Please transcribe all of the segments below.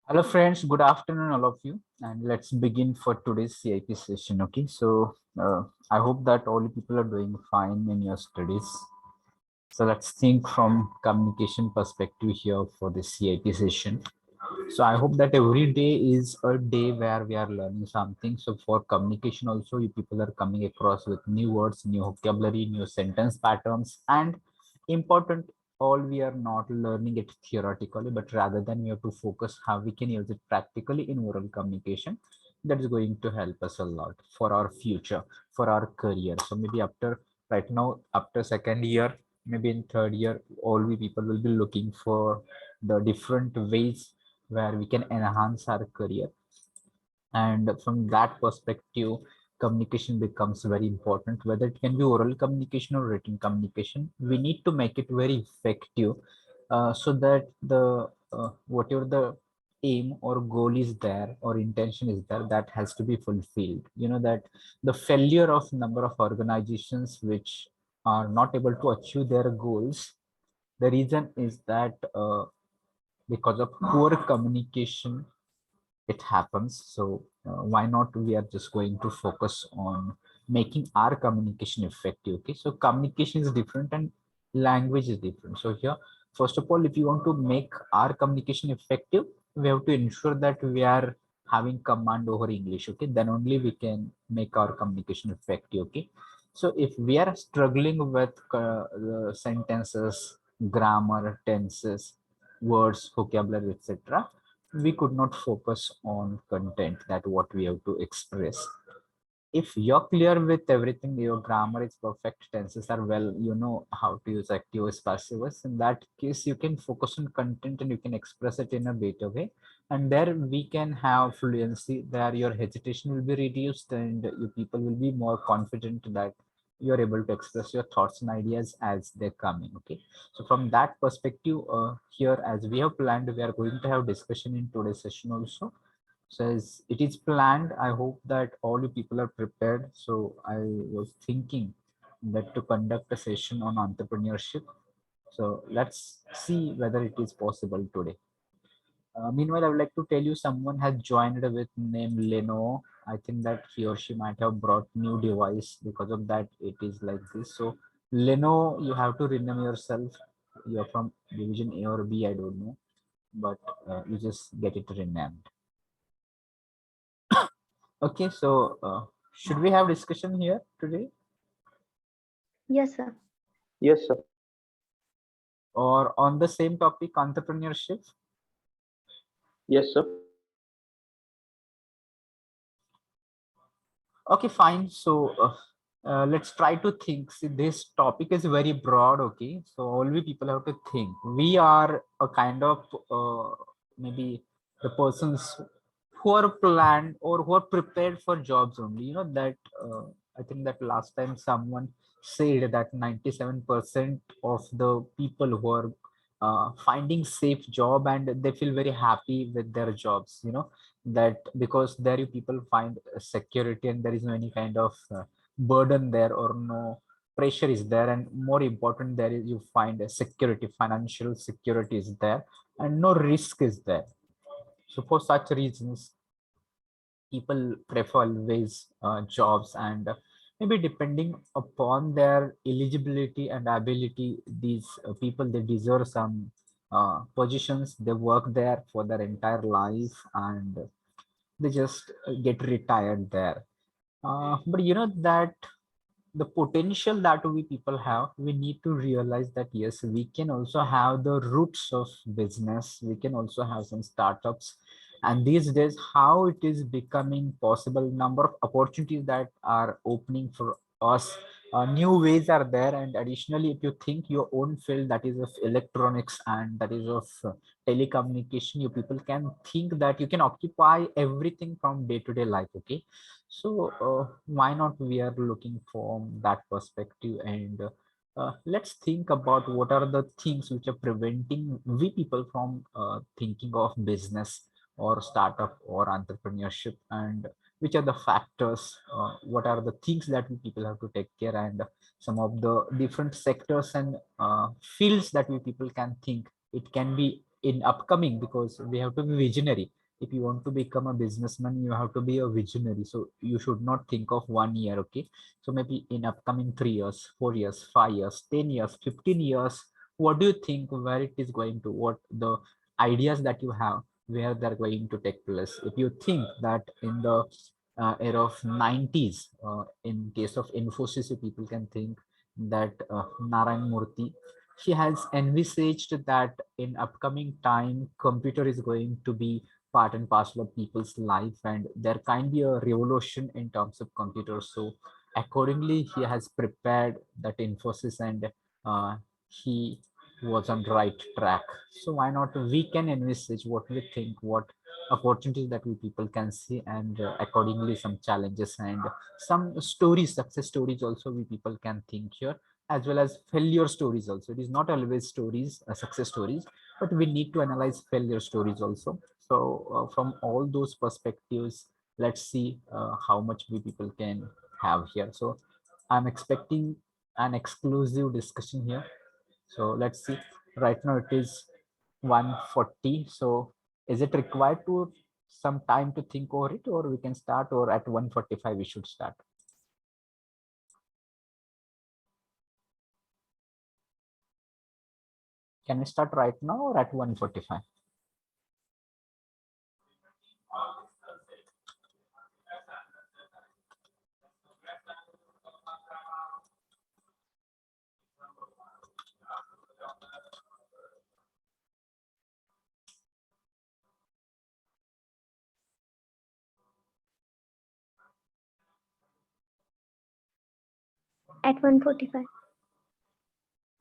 Hello friends, good afternoon all of you, and let's begin for today's CIP session. Okay, so I hope that all you people are doing fine in your studies. So let's think from communication perspective here for the CIP session. So I hope that every day is a day where we are learning something. So for communication also, you people are coming across with new words, new vocabulary, new sentence patterns, and important all we are not learning it theoretically, but rather than we have to focus how we can use it practically in oral communication. That is going to help us a lot for our future, for our career. So maybe after right now, after second year, maybe in third year, all we people will be looking for the different ways where we can enhance our career, and from that perspective communication becomes very important, whether it can be oral communication or written communication. We need to make it very effective, so that the whatever the aim or goal is there or intention is there, that has to be fulfilled. You know that the failure of number of organizations which are not able to achieve their goals, the reason is that because of poor communication it happens. So why not we are just going to focus on making our communication effective. Okay, so communication is different and language is different. So here, first of all, if you want to make our communication effective, we have to ensure that we are having command over English. Okay, then only we can make our communication effective. Okay, so if we are struggling with the sentences, grammar, tenses, words, vocabulary, etc., we could not focus on content, that what we have to express. If you're clear with everything, your grammar is perfect, tenses are well, you know how to use active voice, passive voice, in that case you can focus on content and you can express it in a better way, and there we can have fluency. There your hesitation will be reduced and you people will be more confident that you're able to express your thoughts and ideas as they're coming. Okay, so from that perspective, here as we have planned, we are going to have discussion in today's session also. So as it is planned, I hope that all you people are prepared. So I was thinking that to conduct a session on entrepreneurship. So let's see whether it is possible today. Meanwhile, I would like to tell you someone has joined with name Leno. I think that he or she might have brought new device, because of that it is like this. So Leno, you have to rename yourself. You're from division A or B, I don't know, but you just get it renamed. Okay, so should we have discussion here today Yes, sir. Yes, sir. or on the same topic, entrepreneurship? Yes, sir. Okay, fine. So let's try to think. See, this topic is very broad. Okay, so all we people have to think. We are a kind of maybe the persons who are planned or who are prepared for jobs only. You know that I think that last time someone said that 97% of the people who are finding safe job and they feel very happy with their jobs. You know that because there you people find security and there is no any kind of burden there or no pressure is there, and more important, there is you find a security, financial security is there, and no risk is there. So for such reasons people prefer always jobs, and maybe depending upon their eligibility and ability, these people they deserve some positions. They work there for their entire life and they just get retired there. But you know that the potential that we people have, we need to realize that yes, we can also have the roots of business, we can also have some startups. And these days how it is becoming possible, number of opportunities that are opening for us, new ways are there. And additionally, if you think your own field, that is of electronics and that is of telecommunication, you people can think that you can occupy everything from day to day life. Okay, so why not we are looking from that perspective, and let's think about what are the things which are preventing we people from thinking of business or startup or entrepreneurship, and which are the factors, what are the things that we people have to take care, and some of the different sectors and fields that we people can think it can be in upcoming, because we have to be visionary. if you want to become a businessman, you have to be a visionary. So you should not think of 1 year, okay? So maybe in upcoming 3 years, 4 years, 5 years, 10 years, 15 years, what do you think where it is going to, what the ideas that you have, where they're going to take place? If you think that in the era of 90s, in case of Infosys, people can think that Narayan Murthy, she has envisaged that in upcoming time, computer is going to be part and parcel of people's life, and there can be a revolution in terms of computers. So accordingly, he has prepared that Infosys, and he was on right track. So why not we can envisage what we think, what opportunities that we people can see, and accordingly some challenges and some stories, success stories also we people can think here, as well as failure stories also. It is not always stories, success stories, but we need to analyze failure stories also. So from all those perspectives, let's see how much we people can have here. So I'm expecting an exclusive discussion here. So let's see. Right now it is 1:40. So is it required to some time to think over it, or we can start, or at 1:45 we should start? Can we start right now or at 1:45? At 1:45.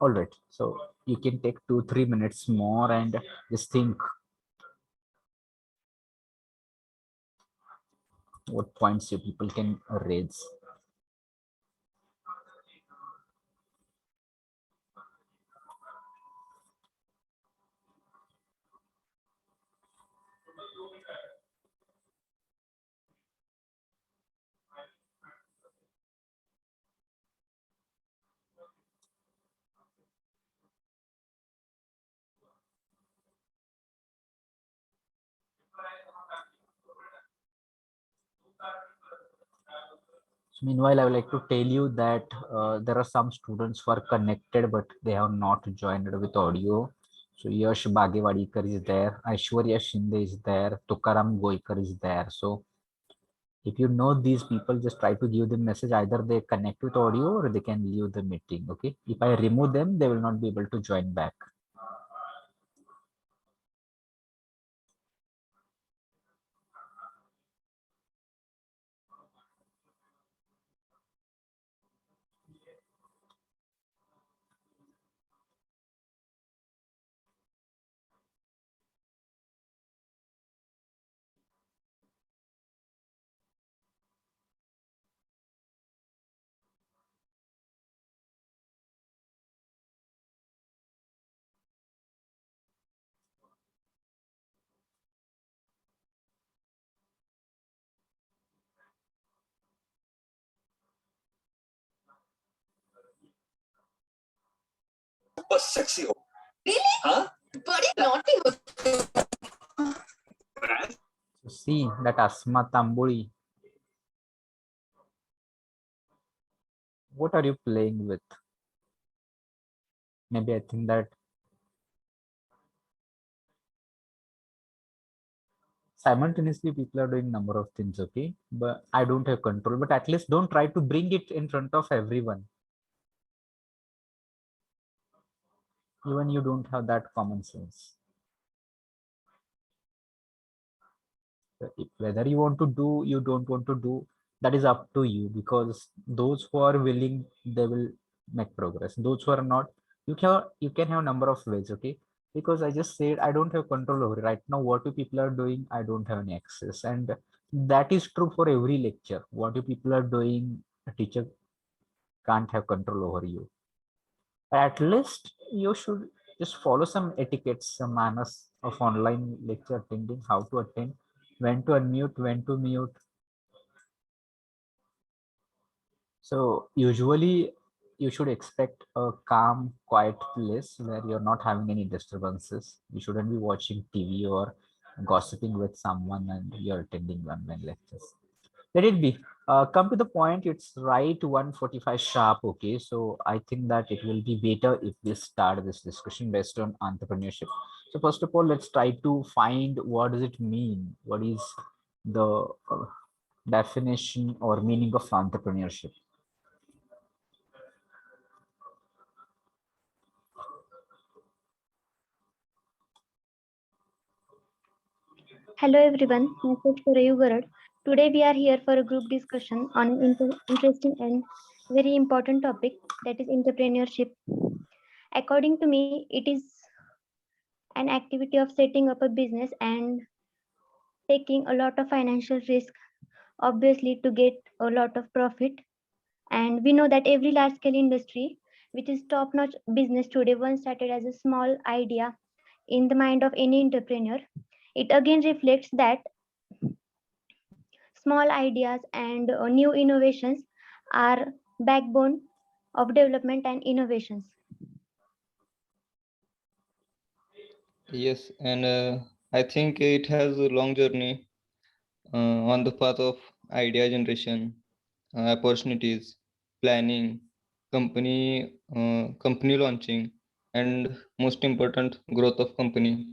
All right. So you can take 2-3 minutes more and just think what points you people can raise. So meanwhile, I would like to tell you that there are some students who are connected, but they have not joined with audio. So Yash Bagewadiker is there, Aishwarya Shinde is there, Tukaram Goikar is there. So if you know these people, just try to give them message. Either they connect with audio or they can leave the meeting. Okay. If I remove them, they will not be able to join back. बस sexy हो really? हाँ बड़ी naughty हो So see that Asma Tambuli. What are you playing with? Maybe I think that simultaneously people are doing number of things, okay? But I don't have control. But at least don't try to bring it in front of everyone. Even you don't have that common sense. Whether you want to do, you don't want to do, that is up to you, because those who are willing, they will make progress. Those who are not, you can have number of ways, okay? Because I just said I don't have control over it. Right now what you people are doing, I don't have any access, and that is true for every lecture. What you people are doing, a teacher can't have control over you. At least you should just follow some etiquettes, some manners of online lecture attending, how to attend, when to unmute, when to mute. So usually you should expect a calm, quiet place where you're not having any disturbances. You shouldn't be watching TV or gossiping with someone and you're attending online lectures. Let it be. Come to the point. It's right 1:45 sharp. Okay, so I think that it will be better if we start this discussion based on entrepreneurship. So first of all, let's try to find what does it mean. What is the definition or meaning of entrepreneurship? Hello everyone, myself Sarayu Garad. Today we are here for a group discussion on an interesting and very important topic, that is entrepreneurship. According to me, it is an activity of setting up a business and taking a lot of financial risk, obviously to get a lot of profit. And we know that every large scale industry, which is top notch business today, once started as a small idea in the mind of any entrepreneur. It again reflects that small ideas and new innovations are backbone of development and innovations. Yes, and I think it has a long journey on the path of idea generation, opportunities, planning, company launching, and most important, growth of company.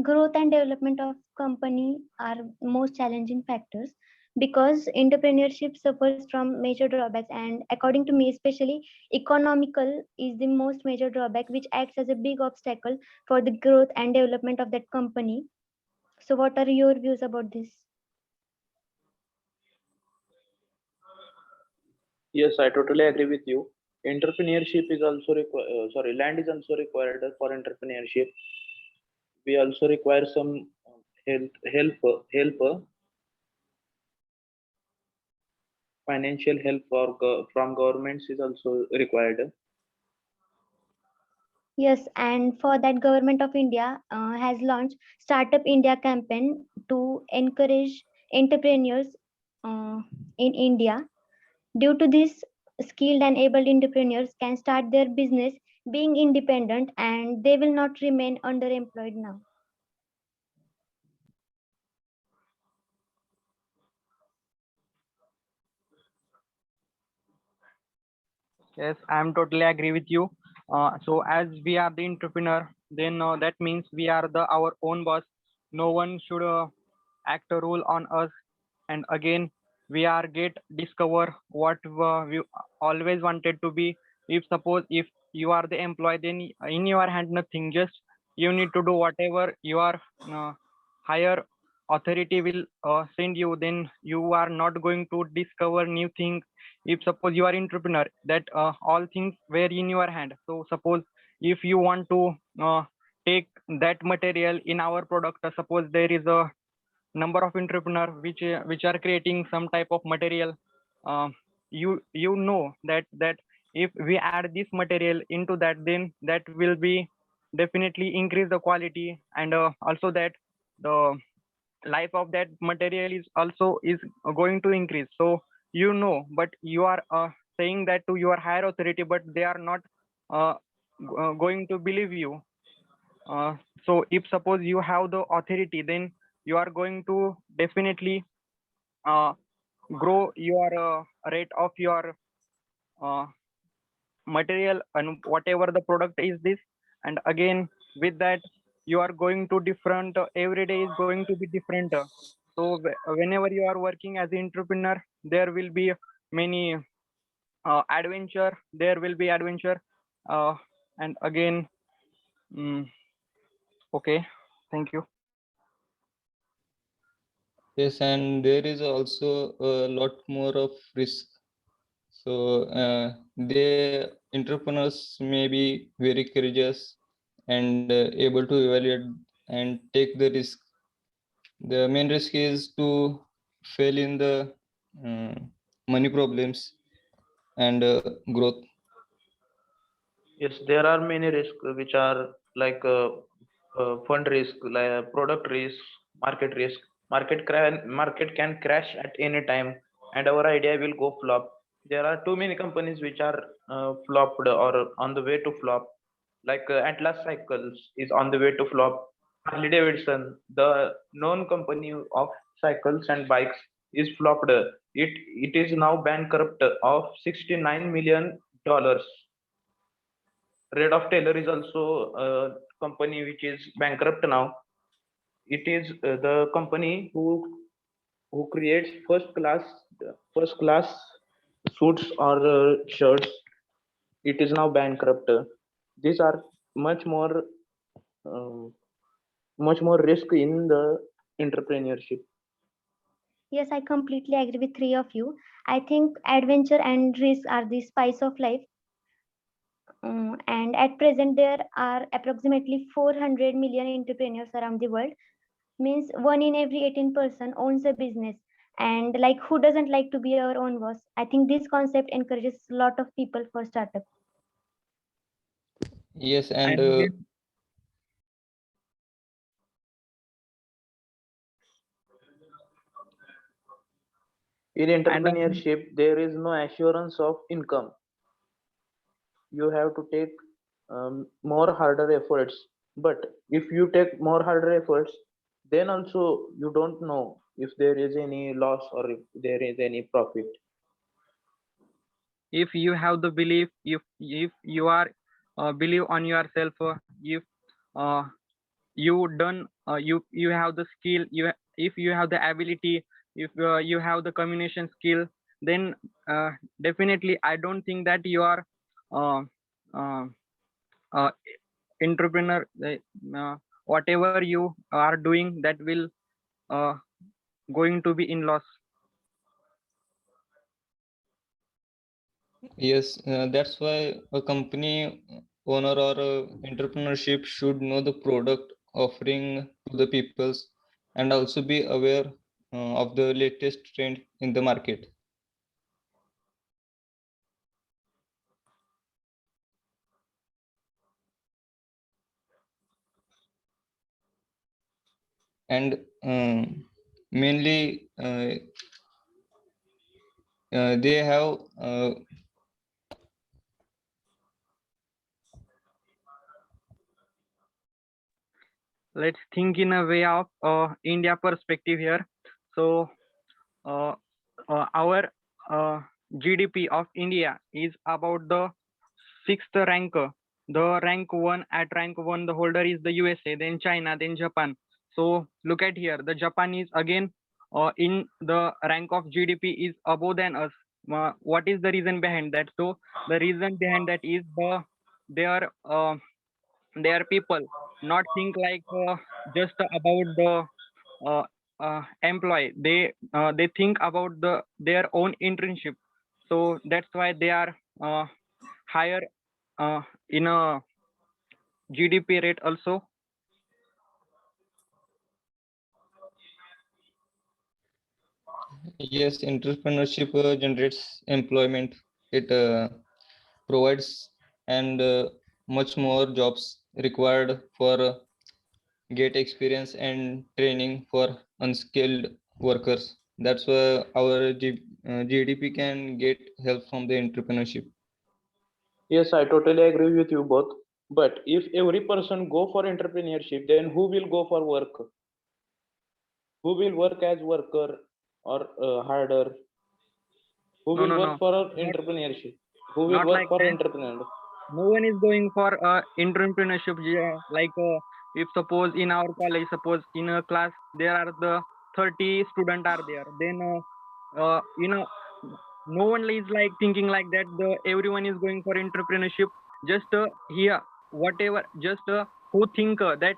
Growth and development of company are most challenging factors because entrepreneurship suffers from major drawbacks, and according to me especially, economical is the most major drawback which acts as a big obstacle for the growth and development of that company. So what are your views about this? Yes, I totally agree with you. Entrepreneurship is also land is also required for entrepreneurship. We also require some help, financial help from governments is also required. Yes, and for that, Government of India has launched Startup India campaign to encourage entrepreneurs in India. Due to this, skilled and able entrepreneurs can start their business being independent and they will not remain underemployed now. Yes, I'm totally agree with you. So as we are the entrepreneur, then that means we are our own boss. No one should act a rule on us. And again, we are get discover what we always wanted to be. If suppose if you are the employee, then in your hand nothing. Just you need to do whatever your higher authority will send you. Then you are not going to discover new things. If suppose you are entrepreneur, that all things were in your hand. So suppose if you want to take that material in our product, suppose there is a number of entrepreneur which are creating some type of material, you know that if we add this material into that, then that will be definitely increase the quality, and also that the life of that material is also is going to increase. So you know, but you are saying that to your higher authority, but they are not going to believe you. So if suppose you have the authority, then you are going to definitely uh, grow your rate of your uh, material and whatever the product is this. And again, with that, you are going to different, every day is going to be different. So whenever you are working as an entrepreneur, there will be many adventure, there will be adventure. And again, okay, thank you. Yes, and there is also a lot more of risk. So the entrepreneurs may be very courageous and able to evaluate and take the risk. The main risk is to fail in the uh, money problems and growth. Yes, there are many risks which are like fund risk, like product risk, market risk. Market can crash at any time, and our idea will go flop. There are too many companies which are flopped or on the way to flop. Like Atlas Cycles is on the way to flop. Harley Davidson, the known company of cycles and bikes, is flopped. It is now bankrupt of $69 million. Red of Taylor is also a company which is bankrupt now. It is the company who creates first class suits or shirts. It is now bankrupt. These are much more um, much more risk in the entrepreneurship. Yes, I completely agree with three of you. I think adventure and risk are the spice of life. And at present, there are approximately 400 million entrepreneurs around the world. Means one in every 18 person owns a business. And like, who doesn't like to be our own boss? I think this concept encourages a lot of people for startup. Yes, and And this- In and entrepreneurship, there is no assurance of income. You have to take more harder efforts. But if you take more harder efforts, then also you don't know if there is any loss or if there is any profit. if you have the belief, if you are believe on yourself, if uh, you have the skill, if you have the ability, if you have the communication skill, then definitely I don't think that you are uh, uh, uh, entrepreneur. Whatever you are doing, that will uh, going to be in loss. yes, that's why a company owner or entrepreneurship should know the product offering to the peoples and also be aware of the latest trend in the market. And mainly they have Let's think in a way of India perspective here. So uh, our GDP of India is about the sixth rank. The rank one, at rank one, the holder is the USA, then China, then Japan. So look at here, the Japan is again in the rank of GDP is above than us. What is the reason behind that? So the reason behind that is their their people not think like just about the uh, employee. They think about their own internship. So that's why they are higher in a GDP rate also. yes, entrepreneurship generates employment. It provides and much more jobs required for get experience and training for unskilled workers. That's why our GDP can get help from the entrepreneurship. Yes, I totally agree with you both. But if every person go for entrepreneurship, then who will go for work? Who will work as worker or harder? Who No, will no, work no, for not entrepreneurship? Who will not work like for that. entrepreneur? No one is going for entrepreneurship. Yeah, like if suppose in our college, suppose in a class there are the 30 student are there, then no one is like thinking like that. The everyone is going for entrepreneurship. Just here, whatever, just who think that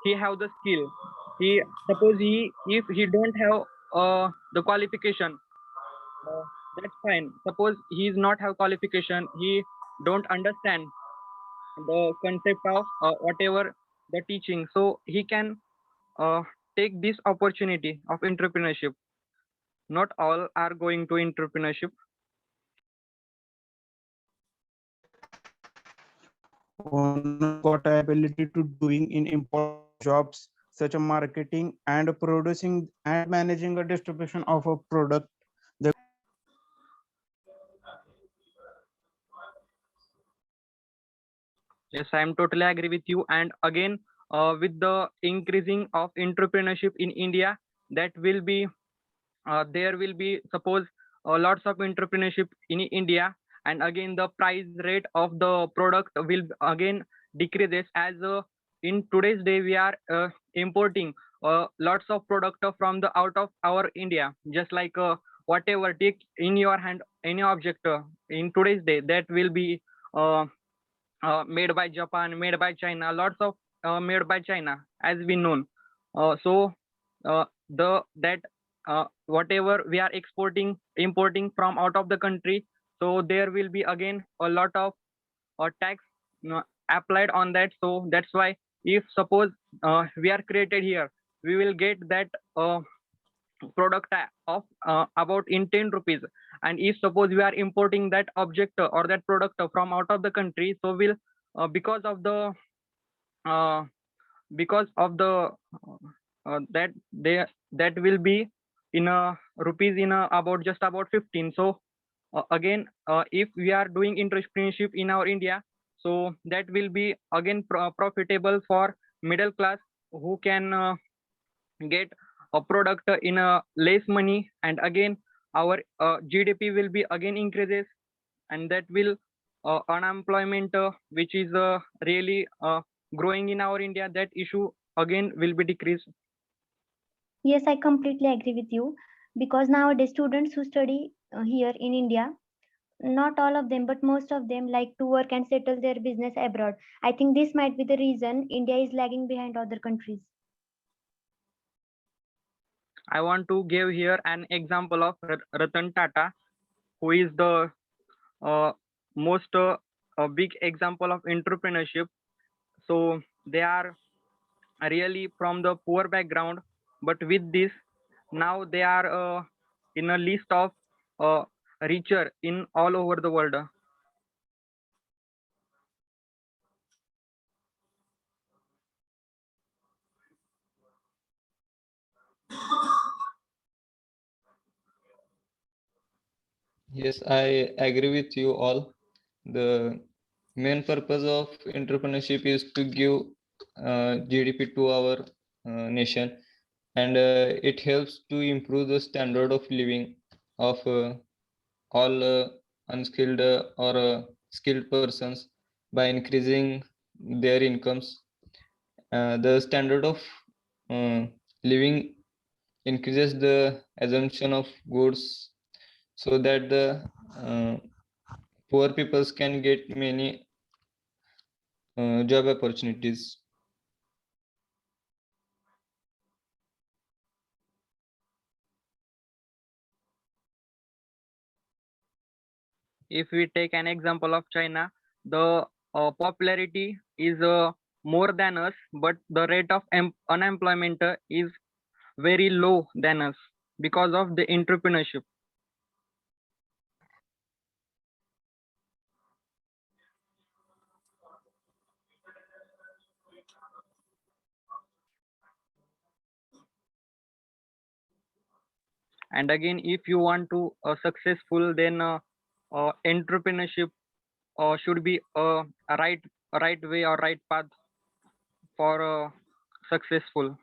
he have the skill. He suppose he if he don't have the qualification, uh, that's fine. Suppose he is not have qualification, he don't understand the concept of whatever the teaching, so he can uh, take this opportunity of entrepreneurship. Not all are going to entrepreneurship. owner got the ability to doing in important jobs such as marketing and producing and managing a distribution of a product. The Yes, I am totally agree with you. And again, with the increasing of entrepreneurship in India, that will be there will be suppose lots of entrepreneurship in India, and again the price rate of the product will again decreases as in today's day we are importing lots of product from the out of our India, just like whatever take in your hand any object in today's day that will be uh, made by Japan, made by China, lots of made by China, as we known. So the that whatever we are exporting, importing from out of the country, so there will be again a lot of tax applied on that. So that's why if suppose we are created here, we will get that product of about in 10 rupees, and if suppose we are importing that object or that product from out of the country, so will because of the uh, that they that will be in a rupees in a about just about 15. So again if we are doing entrepreneurship in our India, so that will be again profitable for middle class who can get a product in a less money, and again our GDP will be again increases, and that will unemployment which is really growing in our India, that issue again will be decreased. Yes, I completely agree with you, because nowadays students who study here in India, not all of them, but most of them like to work and settle their business abroad. I think this might be the reason India is lagging behind other countries. I want to give here an example of Ratan Tata, who is the most a big example of entrepreneurship. So they are really from the poor background, but with this now they are in a list of uh, richer in all over the world. Yes, I agree with you all. The main purpose of entrepreneurship is to give GDP to our nation, and it helps to improve the standard of living of all unskilled or skilled persons by increasing their incomes. The standard of uh, living increases the assumption of goods, so that the uh, poor peoples can get many job opportunities. If we take an example of China, the popularity is more than us, but the rate of unemployment is very low than us because of the entrepreneurship. And again, if you want to successful, then entrepreneurship should be a right way or right path for successful.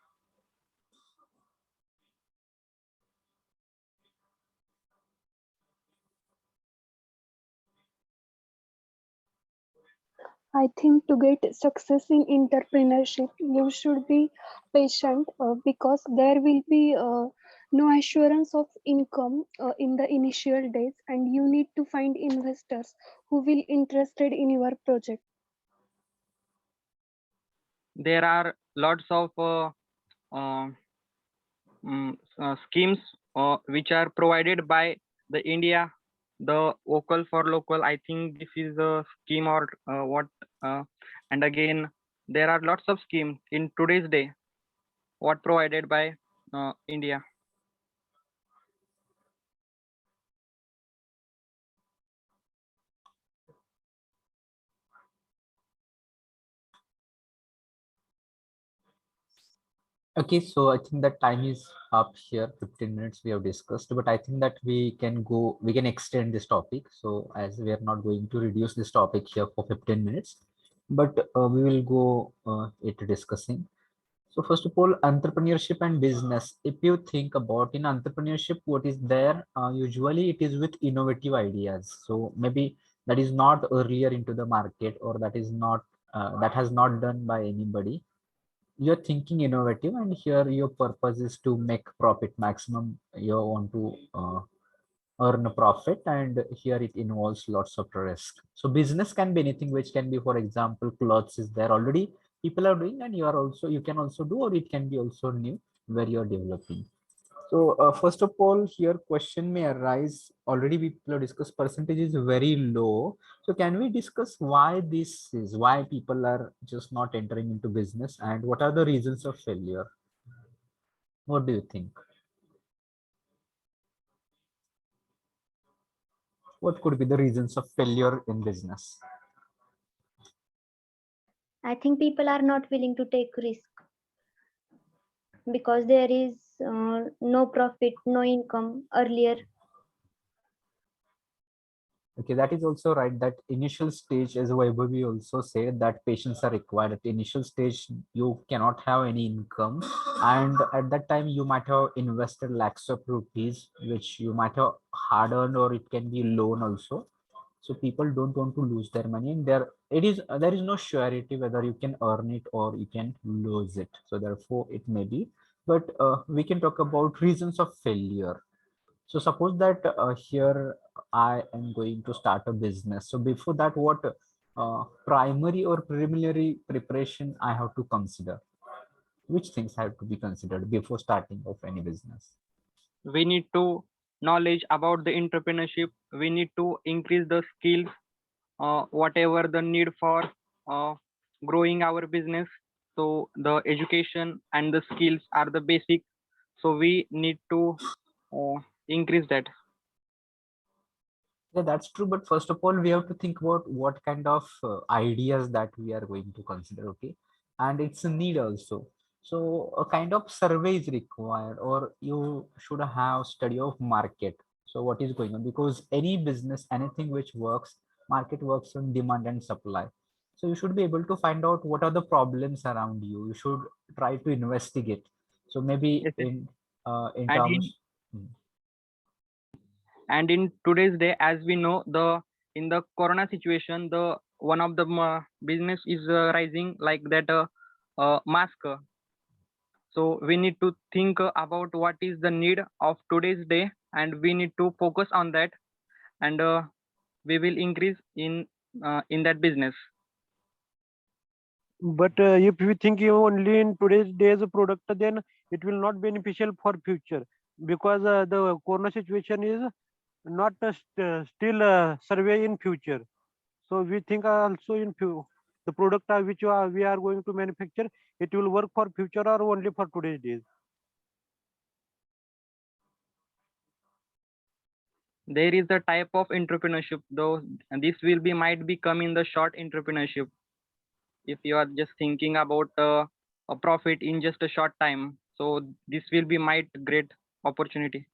I think to get success in entrepreneurship, you should be patient because there will be no assurance of income in the initial days, and you need to find investors who will interested in your project. There are lots of uh, schemes which are provided by the India, the vocal for local. I think this is a scheme or what. And again, there are lots of schemes in today's day, what provided by India. Okay, so I think that time is up here. 15 minutes we have discussed, but I think that we can extend this topic. So as we are not going to reduce this topic here for 15 minutes, but we will go it discussing. So first of all, entrepreneurship and business. If you think about in entrepreneurship, what is there? Usually it is with innovative ideas. So maybe that is not earlier into the market, or that is not that has not done by anybody. You're thinking innovative, and here your purpose is to make profit maximum. You want to earn a profit, and here it involves lots of risk. So business can be anything, which can be, for example, clothes is there already, people are doing, and you can also do, or it can be also new where you're developing. So first of all, here question may arise. Already we people have discussed percentage is very low. So can we discuss why this is, why people are just not entering into business, and what are the reasons of failure? What do you think? What could be the reasons of failure in business? I think people are not willing to take risk because there is no profit, no income earlier. Okay, that is also right. That initial stage, as Vaibhavi also said, that patients are required. At initial stage, you cannot have any income, and at that time, you might have invested lakhs of rupees, which you might have hard earned, or it can be loan also. So people don't want to lose their money, and there is no surety whether you can earn it or you can lose it. So therefore, it may be. But we can talk about reasons of failure. So suppose that here I am going to start a business. So before that, what primary or preliminary preparation I have to consider? Which things have to be considered before starting of any business? We need to knowledge about the entrepreneurship. We need to increase the skills, whatever the need for uh, growing our business. So the education and the skills are the basic. So we need to increase that. Yeah, that's true. But first of all, we have to think about what kind of ideas that we are going to consider. Okay. And it's a need also. So a kind of survey is required, or you should have study of market. So what is going on? Because any business, anything which works, market works on demand and supply. So you should be able to find out what are the problems around you. You should try to investigate. So maybe Yes, yes. in And in terms. Hmm. and in today's day, as we know, the in the corona situation, the one of the business is rising like that mask. So we need to think about what is the need of today's day, and we need to focus on that, and we will increase in that business. But if we think only in today's days product, then it will not beneficial for future, because the corona situation is not still survey in future. So we think also in the product which we are going to manufacture, it will work for future or only for today's days. There is a type of entrepreneurship, though, and this will be might be come in the short entrepreneurship. If you are just thinking about a profit in just a short time, so this will be might great opportunity.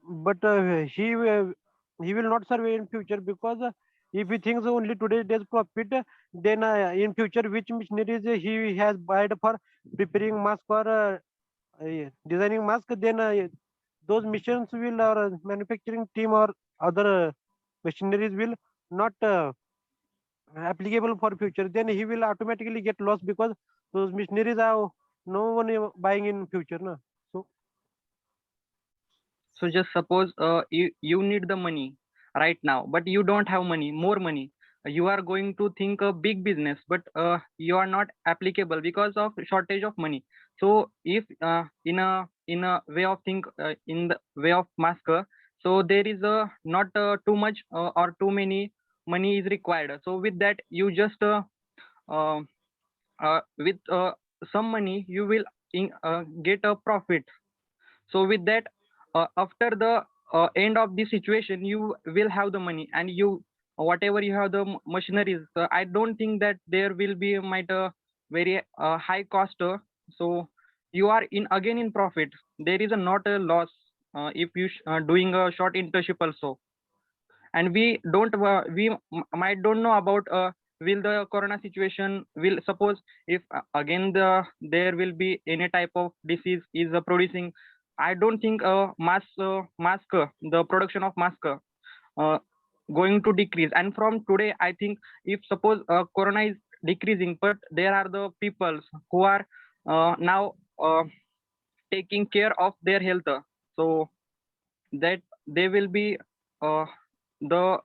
But he will not survey in future, because if he thinks only today's days profit, then in future which machineries he has bought for preparing mask or designing mask, then those missions will, or manufacturing team or other machineries will not applicable for future, then he will automatically get lost, because those machineries are no one buying in future, no? So So just suppose you need the money right now, but you don't have money, more money. You are going to think a big business, but you are not applicable because of shortage of money. So if in a way of think in the way of masker, so there is a not too much or too many money is required. So with that, you just uh, with some money you will get a profit. So with that, after the end of the situation, you will have the money, and you whatever you have the machineries, I don't think that there will be might very high cost. So you are in again in profit. There is not a loss if you doing a short internship also. And we might don't know about will the corona situation will suppose if again there will be any type of disease is producing. I don't think mask the production of mask uh, going to decrease. And from today I think if suppose corona is decreasing, but there are the people who are now taking care of their health, so that they will be uh, the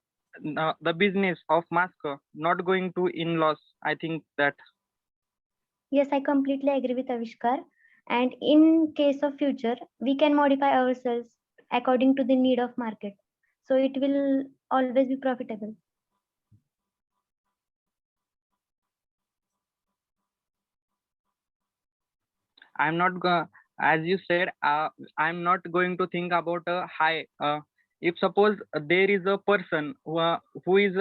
the business of mask not going to in loss. I think that. Yes, I completely agree with Avishkar. And in case of future, we can modify ourselves according to the need of market. So it will always be profitable. I'm not as you said, I'm not going to think about a high if suppose there is a person who is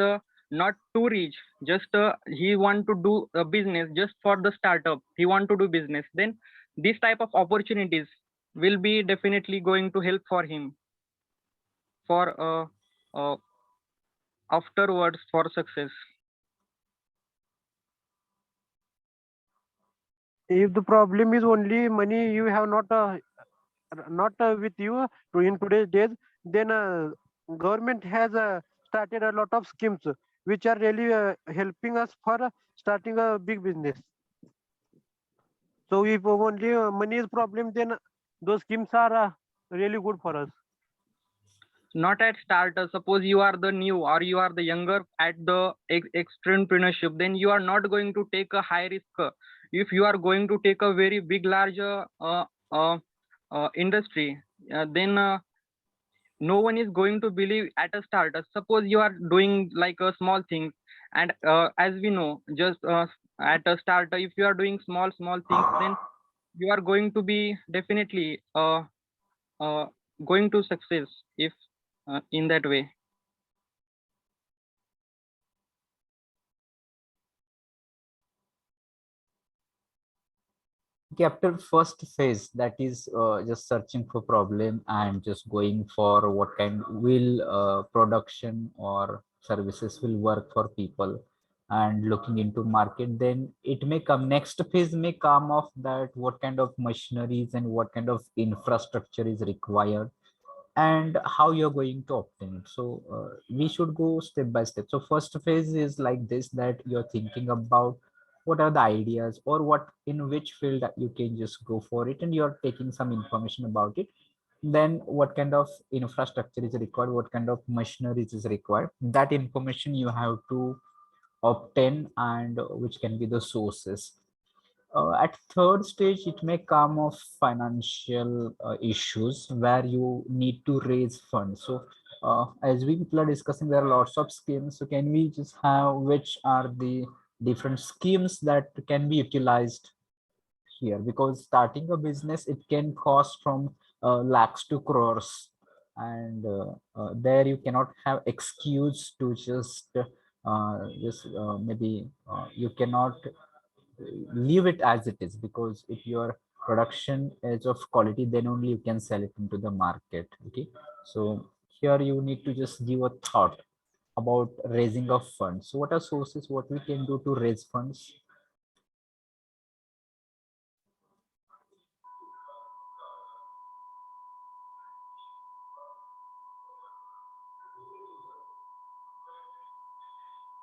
not too rich, just he want to do a business just for the startup, he want to do business, then this type of opportunities will be definitely going to help for him for afterwards for success. If the problem is only money, you have not with you in today's days, then government has started a lot of schemes which are really helping us for starting a big business. So if only money is problem, then those schemes are really good for us. Not at start, suppose you are the new or you are the younger at the entrepreneurship, then you are not going to take a high risk. If you are going to take a very big large industry, then no one is going to believe at a start. Suppose you are doing like a small thing, and as we know, just at a start, if you are doing small things, then you are going to be definitely going to success if in that way. Okay, after first phase, that is just searching for problem and just going for what kind will production or services will work for people and looking into market, then it may come next phase may come of that what kind of machineries and what kind of infrastructure is required and how you're going to obtain it. So we should go step by step. So first phase is like this, that you're thinking about what are the ideas or what in which field that you can just go for it, and you're taking some information about it. Then what kind of infrastructure is required, what kind of machineries is required, that information you have to obtain, and which can be the sources. At third stage, it may come of financial issues where you need to raise funds. So as we people are discussing, there are lots of schemes. So can we just have which are the different schemes that can be utilized here? Because starting a business, it can cost from lakhs to crores. And there you cannot have excuse to just maybe you cannot leave it as it is, because if your production is of quality, then only you can sell it into the market. Okay, so here you need to just give a thought about raising of funds. So what are sources, what we can do to raise funds?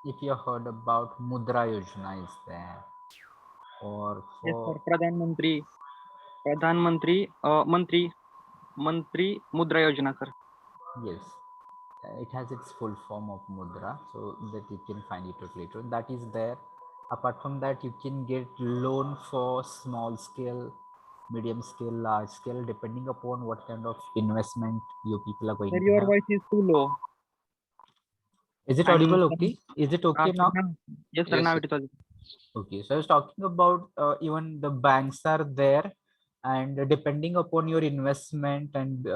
If you heard about Mudra Yojana is there, or Yes, sir. for Pradhan Mantri Mudra Yojana, sir. yes, it has its full form of Mudra, so that you can find it out later. That is there. Apart from that, you can get loan for small scale, medium scale, large scale, depending upon what kind of investment you people are going Sir, to your have. voice is too low. Is it I'm audible? Okay, is it okay sir, now? yes, sir. Yes, Now sir. it is audible. Okay, so I was talking about even the banks are there, and depending upon your investment and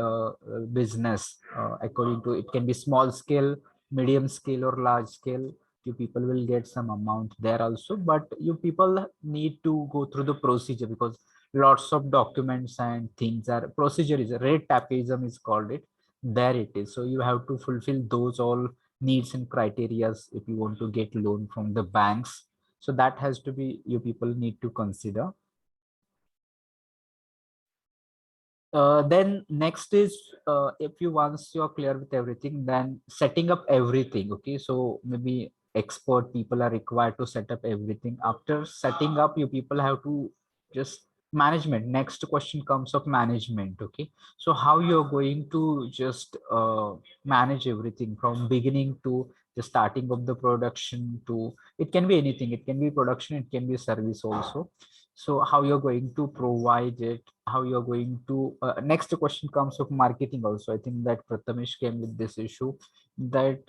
business, according to it can be small scale, medium scale or large scale, you people will get some amount there also, but you people need to go through the procedure because lots of documents and things are procedure is red tapeism is called it. There it is. So you have to fulfill those all needs and criterias if you want to get loan from the banks. So that has to be you people need to consider. Then next is if you once you're clear with everything, then setting up everything. Okay, so maybe expert people are required to set up everything. After setting up, you people have to just management. Next question comes of management. Okay, so how you're going to just manage everything from beginning to the starting of the production to it can be anything. It can be production. It can be service also. So how you're going to provide it, how you're going to next question comes of marketing also. I think that Prathamesh came with this issue that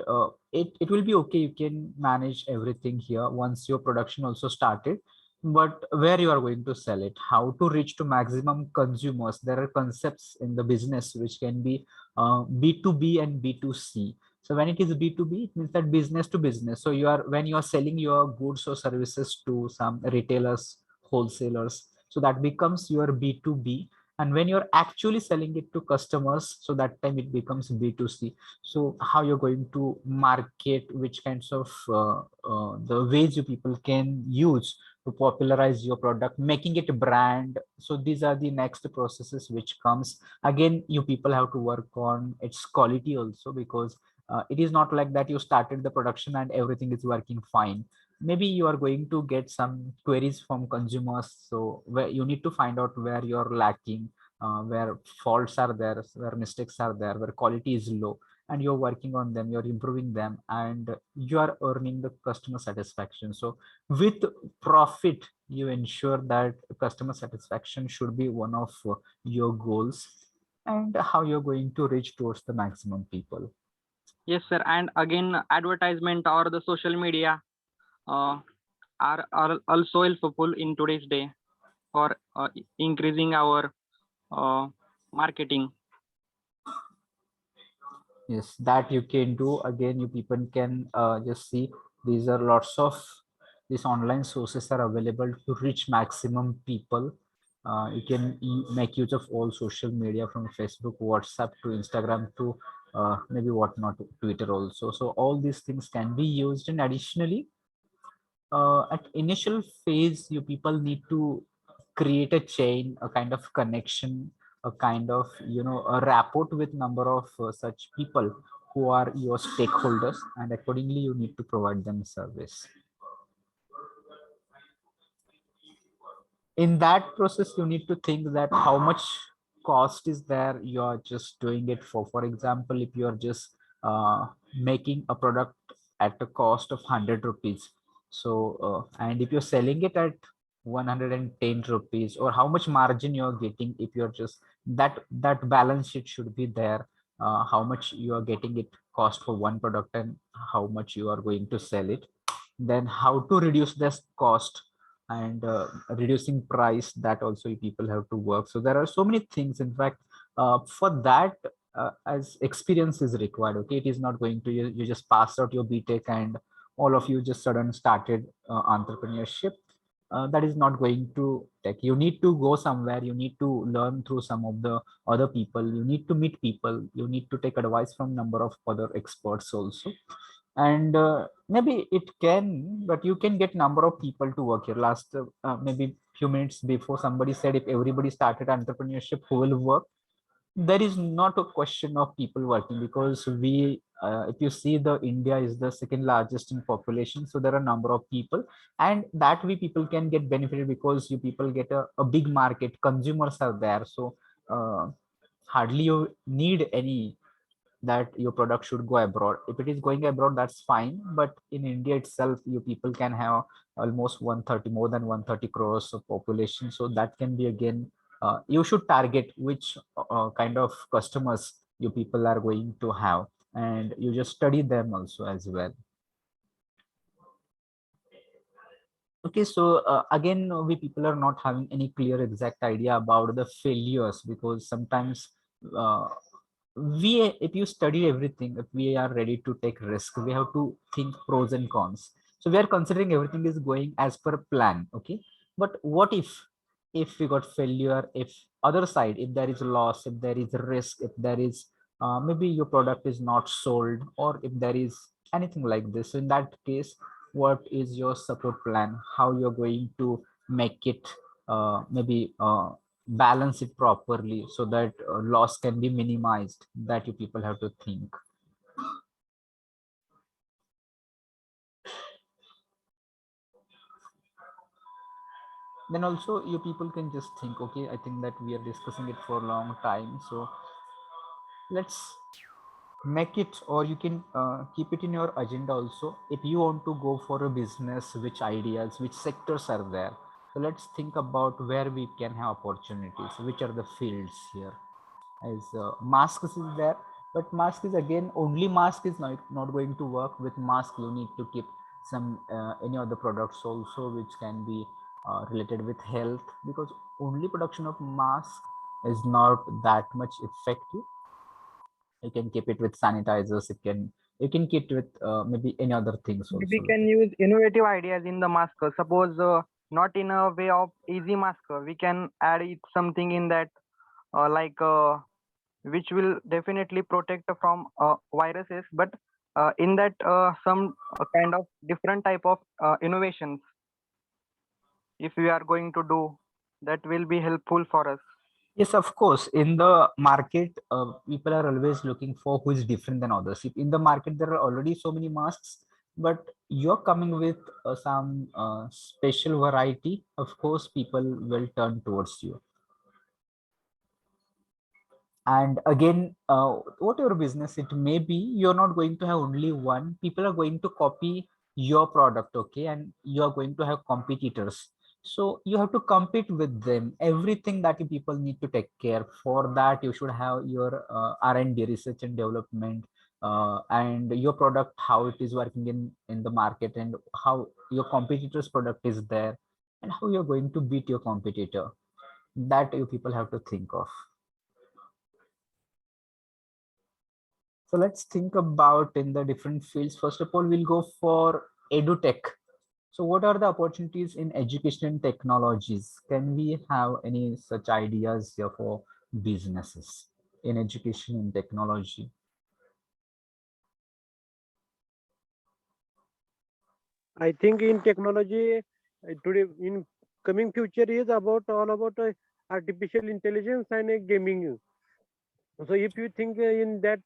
it will be okay, you can manage everything here once your production also started, but where you are going to sell it, how to reach to maximum consumers. There are concepts in the business which can be B2B and B2C. So when it is B2B, it means that business to business. So you are when you are selling your goods or services to some retailers, wholesalers, so that becomes your B2B. And when you're actually selling it to customers, so that time it becomes B2C. So how you're going to market, which kinds of the ways you people can use to popularize your product, making it a brand. So these are the next processes which comes. Again, you people have to work on its quality also, because it is not like that you started the production and everything is working fine. Maybe you are going to get some queries from consumers, so where you need to find out where you're lacking, where faults are there, where mistakes are there, where quality is low, and you're working on them, you're improving them, and you are earning the customer satisfaction. So with profit, you ensure that customer satisfaction should be one of your goals, and how you're going to reach towards the maximum people. Yes, sir. And again, advertisement or the social media uh, are also helpful in today's day for increasing our marketing. Yes, that you can do. Again, you people can just see these are lots of these online sources are available to reach maximum people. You can make use of all social media from Facebook, WhatsApp to Instagram to maybe whatnot, Twitter also. So all these things can be used. And additionally, at initial phase, you people need to create a chain, a kind of connection, a kind of a rapport with number of such people who are your stakeholders, and accordingly you need to provide them service. In that process, you need to think that how much cost is there you're just doing it for example, if you're just making a product at a cost of 100 rupees, so and if you're selling it at 110 rupees, or how much margin you're getting, if you're just that balance sheet should be there, how much you are getting it cost for one product and how much you are going to sell it, then how to reduce this cost and reducing price, that also people have to work. So there are so many things. In fact, for that, as experience is required. Okay, it is not going to you just pass out your BTech and all of you just sudden started entrepreneurship. That is not going to take. You need to go somewhere. You need to learn through some of the other people. You need to meet people. You need to take advice from number of other experts also, and maybe it can, but you can get number of people to work here. Last maybe few minutes before, somebody said if everybody started entrepreneurship, who will work? There is not a question of people working, because we if you see, the India is the second largest in population, so there are number of people, and that way people can get benefited because you people get a big market, consumers are there. So hardly you need any that your product should go abroad. If it is going abroad, that's fine, but in India itself, you people can have almost 130, more than 130 crores of population. So that can be again, you should target which kind of customers you people are going to have, and you just study them also as well. Okay, so again, we people are not having any clear exact idea about the failures, because sometimes uh, if you study everything, if we are ready to take risk, we have to think pros and cons. So we are considering everything is going as per plan. Okay, but what if we got failure, if other side, if there is loss, if there is risk, if there is maybe your product is not sold, or if there is anything like this, in that case, what is your support plan? How you're going to make it maybe balance it properly so that loss can be minimized? That you people have to think. Then also you people can just think, okay, I think that we are discussing it for a long time, so let's make it, or you can keep it in your agenda also. If you want to go for a business, which ideas, which sectors are there, so let's think about where we can have opportunities, which are the fields here. As masks is there, but mask is again, only mask is not going to work. With mask you need to keep some any other products also which can be related with health, because only production of mask is not that much effective. You can keep it with sanitizers, you can keep it with maybe any other things We also. can use innovative ideas in the mask. Suppose not in a way of easy mask, we can add it something in that, like which will definitely protect from viruses, but in that some kind of different type of innovations, if we are going to do, that will be helpful for us. Yes, of course. In the market, people are always looking for who is different than others. If in the market there are already so many masks, but you're coming with some special variety, of course, people will turn towards you. And again, whatever business it may be, you're not going to have only one. People are going to copy your product, okay, and you are going to have competitors, so you have to compete with them. Everything that you people need to take care. For that you should have your R&D, research and development, and your product, how it is working in the market, and how your competitor's product is there, and how you're going to beat your competitor. That you people have to think of. So let's think about in the different fields. First of all, we'll go for edutech. So what are the opportunities in education and technologies? Can we have any such ideas here for businesses in education and technology? I think in technology today, in coming future is about all about artificial intelligence and gaming. So if you think in that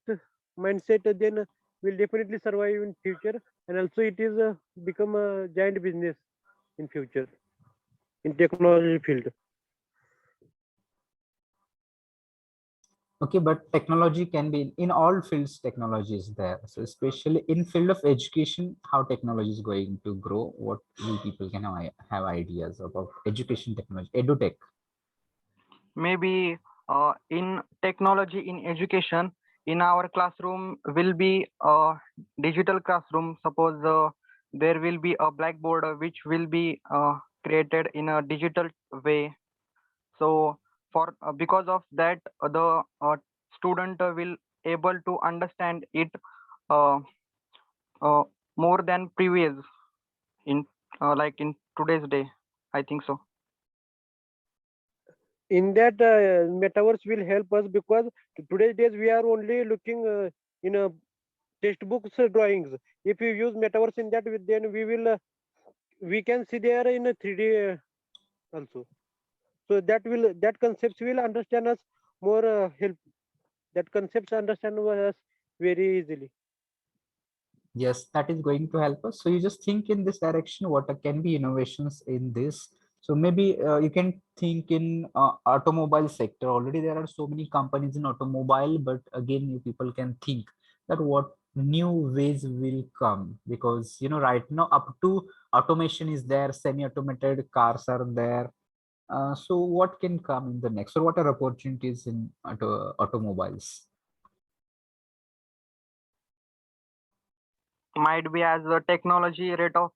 mindset, then will definitely survive in future, and also it is become a giant business in future in technology field. Okay, but technology can be in all fields. Technology is there. So especially in field of education, how technology is going to grow? What we people can have ideas about education technology, edutech? Maybe in technology in education, in our classroom will be a digital classroom. Suppose there will be a blackboard which will be created in a digital way. So for because of that, the student will able to understand it uh, uh, more than previous in like in today's day, I think so. In that metaverse will help us, because today's days we are only looking in a textbooks drawings. If you use metaverse in that, then we will we can see there in a 3D also. So that concepts will understand us more help. That concepts understand us very easily. Yes, that is going to help us. So you just think in this direction, what can be innovations in this? So maybe you can think in automobile sector. Already there are so many companies in automobile, but again, you people can think that what new ways will come, because right now up to automation is there, semi-automated cars are there. So what can come in the next, or what are opportunities in automobiles? Might be as the technology rate of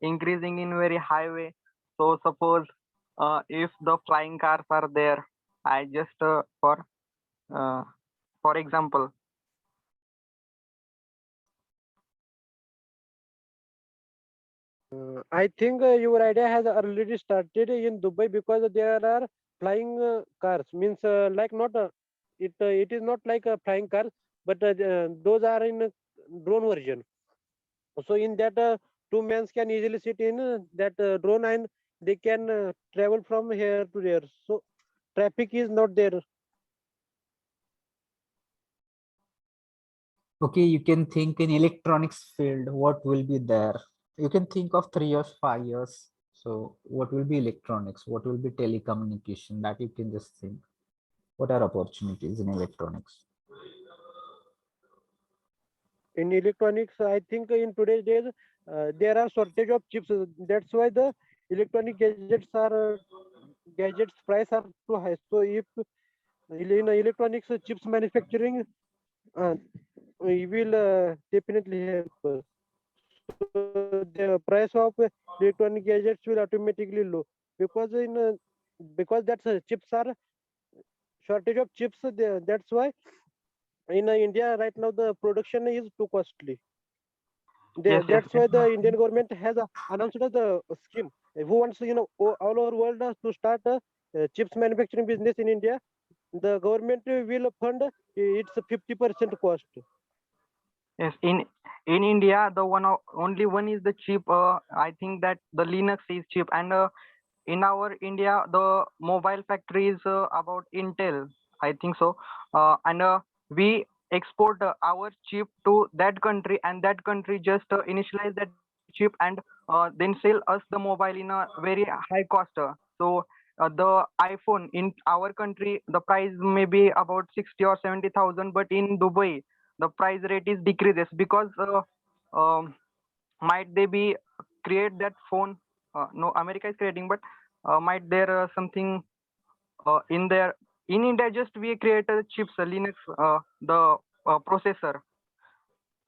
increasing in very high way. So suppose if the flying cars are there, I just for uh, for example. I think your idea has already started in Dubai because there are flying cars. Means like not it is not like a flying car, but those are in drone version. So in that, two men can easily sit in that drone and they can travel from here to there. So traffic is not there. Okay, you can think in electronics field, what will be there? You can think of 3 years, 5 years. So what will be electronics? What will be telecommunication? That you can just think. What are opportunities in electronics? In electronics, I think in today's days there are shortage of chips. That's why the electronic gadgets price are too high. So if in electronics chips manufacturing, we will definitely help us. So the price of electronic gadgets will automatically low because because chips are shortage of chips. That's why in India right now the production is too costly. Yes, yes, That's why the Indian government has announced the scheme. Who wants all over world to start chips manufacturing business in India, the government will fund its 50% cost. yes. In India, the only one is the chip. I think that the Linux is cheap, and in our India, the mobile factory is about Intel. I think so, and we export our chip to that country, and that country just initialize that chip and then sell us the mobile in a very high cost. So the iPhone in our country, the price may be about 60 or 70,000, but in Dubai, the price rate is decreases because um, might they be create that phone? No, America is creating, but might there something in there in India? Just we create chips, Linux, the processor.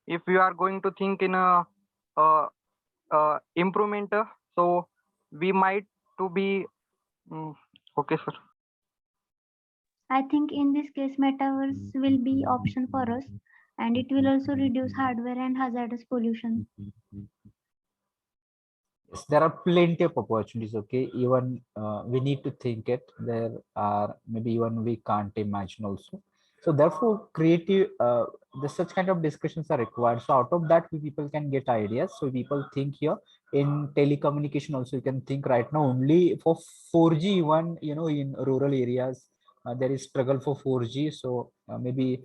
If you are going to think in a improvement, so we might to be okay, sir. I think in this case, metaverse will be option for us, and it will also reduce hardware and hazardous pollution. Yes, there are plenty of opportunities. Okay, even we need to think it. There are maybe even we can't imagine also. So therefore, creative. The such kind of discussions are required. So out of that, we people can get ideas. So people think here in telecommunication also. You can think right now only for 4G. Even in rural areas, there is struggle for 4G. So maybe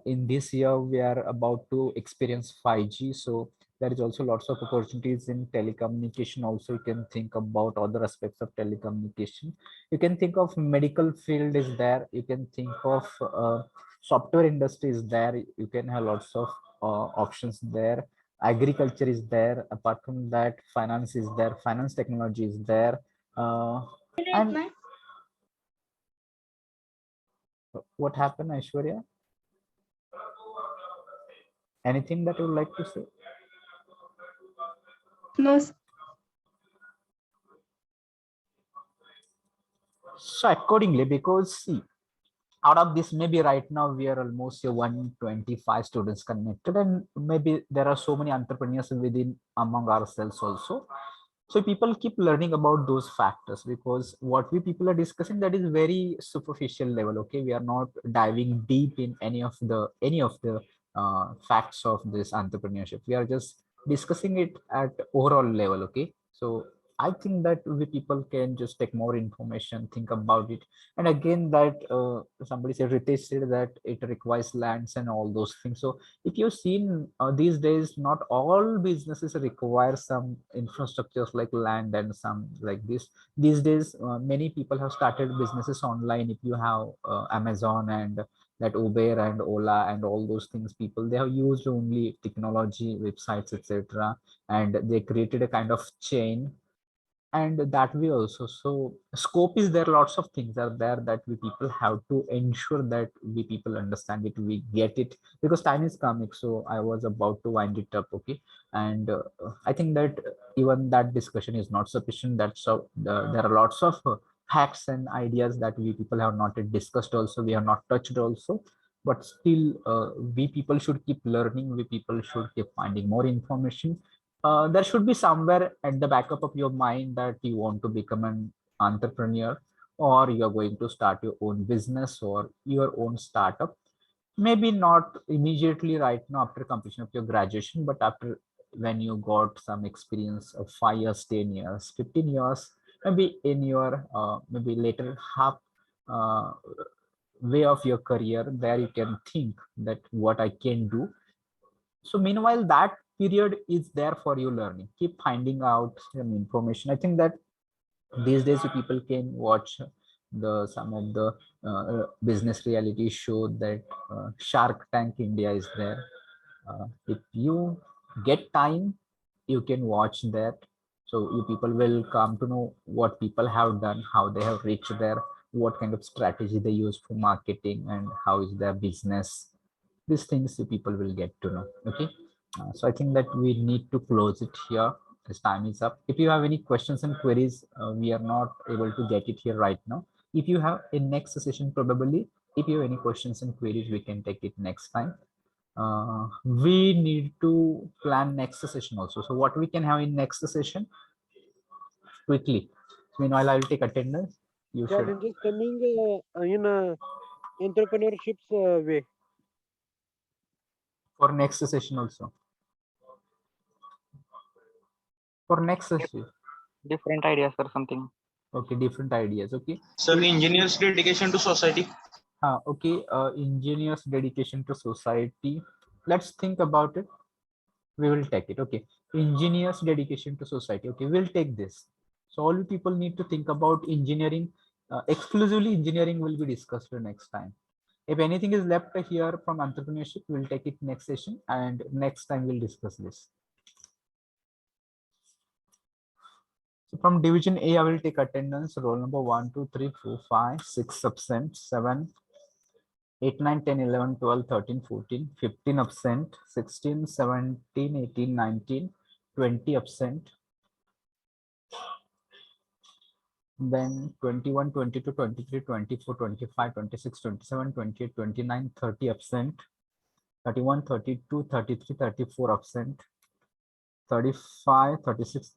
in this year we are about to experience 5G. So there is also lots of opportunities in telecommunication. Also, you can think about other aspects of telecommunication. You can think of medical field is there. You can think of software industry is there. You can have lots of options there. Agriculture is there. Apart from that, finance is there. Finance technology is there. And what happened, Aishwarya? Anything that you would like to say? No, So accordingly, because see, out of this, maybe right now we are almost 125 students connected, and maybe there are so many entrepreneurs within among ourselves also. So people keep learning about those factors, because what we people are discussing, that is very superficial level. Okay, we are not diving deep in any of the facts of this entrepreneurship. We are just discussing it at overall level. Okay, so I think that we people can just take more information, think about it. And again, that somebody said, Ritesh said that it requires lands and all those things. So if you've seen these days, not all businesses require some infrastructures like land and some like this. These days, many people have started businesses online. If you have Amazon and that Uber and Ola and all those things, people, they have used only technology, websites, etc. And they created a kind of chain, and that way also. So scope is there, lots of things are there that we people have to ensure that we people understand it, we get it, because time is coming. So I was about to wind it up. Okay, and I think that even that discussion is not sufficient. That's so there are lots of hacks and ideas that we people have not yet discussed also, we have not touched also. but still we people should keep learning, we people should keep finding more information. There should be somewhere at the backup of your mind that you want to become an entrepreneur, or you are going to start your own business or your own startup. Maybe not immediately right now after completion of your graduation, but after, when you got some experience of 5 years, 10 years, 15 years, maybe in your maybe later half uh, way of your career, there you can think that what I can do. So meanwhile, that period is there for you learning, keep finding out some information. I think that these days you people can watch the some of the business reality show, that Shark Tank India is there. If you get time, you can watch that. So you people will come to know what people have done, how they have reached there, what kind of strategy they use for marketing, and how is their business. These things you people will get to know. Okay. So I think that we need to close it here as time is up. If you have any questions and queries, we are not able to get it here right now. If you have in next session, probably, if you have any questions and queries, we can take it next time. We need to plan next session also. So what we can have in next session quickly. Meanwhile, I will take attendance. You should. Challenges coming in entrepreneurship's way. For next session also. For next session. Different ideas or something. Okay, different ideas. Okay. Sir, engineers' dedication to society. Okay, engineers' dedication to society. Let's think about it. We will take it. Okay, engineers' dedication to society. Okay, we'll take this. So all you people need to think about engineering. Exclusively engineering will be discussed next time. If anything is left here from entrepreneurship, we'll take it next session, and next time we'll discuss this. So from division A, I will take attendance. Roll number 1, 2, 3, 4, 5, 6 absent, 7, 8, 9, 10, 11, 12, 13, 14, 15 absent, 16, 17, 18, 19, 20 absent. Then 21, 22, 23, 24, 25, 26, 27, 28, 29, 30 absent, 31, 32, 33, 34 absent, 35, 36,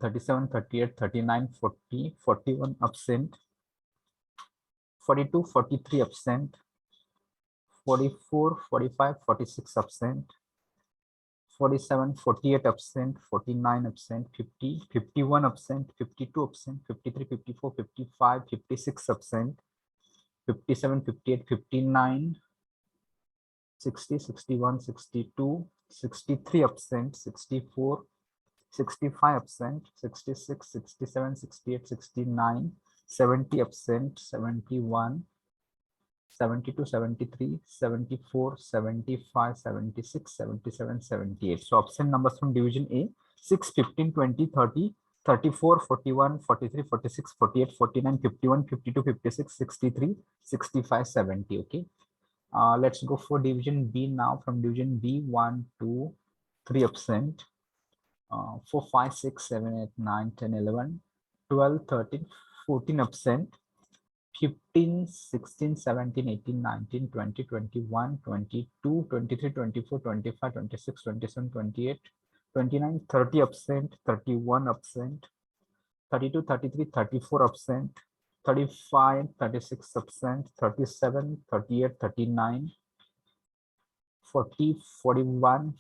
37, 38, 39, 40, 41 absent, 42, 43 absent, 44, 45, 46 absent, 47, 48 absent, 49 absent, 50, 51 absent, 52 absent, 53, 54, 55, 56 absent, 57, 58, 59, 60, 61, 62, 63 absent, 64, 65 absent, 66, 67, 68, 69, 70 absent, 71, 72, 73, 74, 75, 76, 77, 78. So absent numbers from division A: 6, 15, 20, 30, 34, 41, 43, 46, 48, 49, 51, 52, 56, 63, 65, 70. Okay. Let's go for division B now. From division B: 1, 2, 3 absent, 4, 5, 6, 7, 8, 9, 10, 11, 12, 13, 14 absent, 15, 16, 17, 18, 19, 20, 21, 22, 23, 24, 25, 26, 27, 28, 29, 30 absent, 31 absent, 32, 33, 34 absent, 35, 36 absent, 37, 38, 39, 40, 41,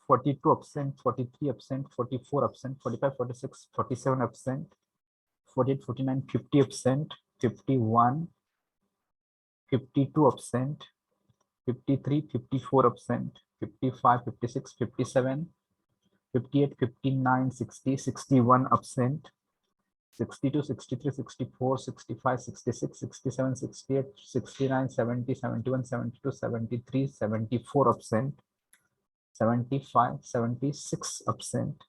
42 absent, 43 absent, 44 absent, 45, 46, 47 absent, 48, 49, 50 absent, 51, 52 absent, 53, 54 absent, 55, 56, 57, 58, 59, 60, 61 absent, 62, 63, 64, 65, 66, 67, 68, 69, 70, 71, 72, 73, 74 absent, 75, 76 absent,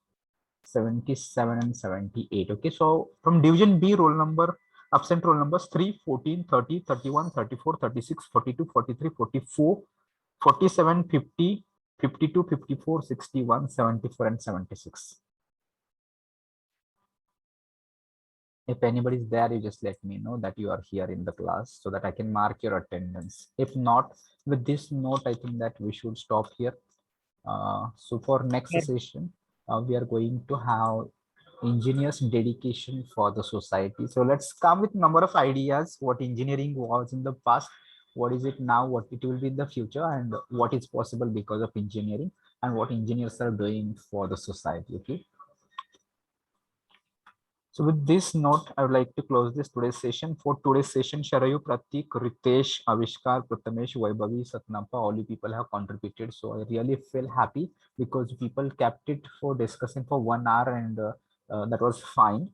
77 and 78. Okay, so from division B, roll number, absent roll numbers 3, 14, 30, 31, 34, 36, 42, 43, 44, 47, 50, 52, 54, 61, 74 and 76. If anybody is there, you just let me know that you are here in the class so that I can mark your attendance. If not, with this note, I think that we should stop here. So for next Sure. session, we are going to have engineers dedication for the society. So let's come with number of ideas what engineering was in the past, what is it now, what it will be in the future, and what is possible because of engineering, and what engineers are doing for the society. Okay. So with this note, I would like to close this today's session. For today's session, Sharayu, Pratik, Ritesh, Avishkar, Prathamesh, Vaibhavi, Satnampa, all you people have contributed. So I really feel happy because people kept it for discussing for 1 hour, and that was fine.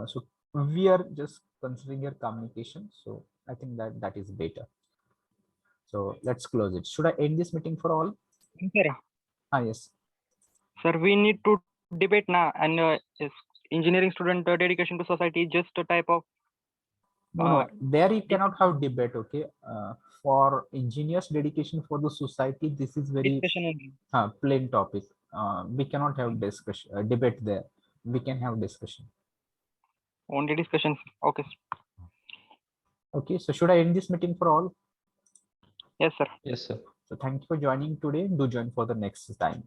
So we are just considering your communication. So I think that that is better. So let's close it. Should I end this meeting for all? Sir, Yes. sir, we need to debate now, and is engineering student dedication to society is just a type of No, there you cannot have debate. Okay. For engineers dedication for the society, this is very discussion only. plain topic. We cannot have discussion debate there. We can have discussion. Only discussions. Okay. Okay, so should I end this meeting for all? Yes, sir. Yes, sir. So thank you for joining today. Do join for the next time.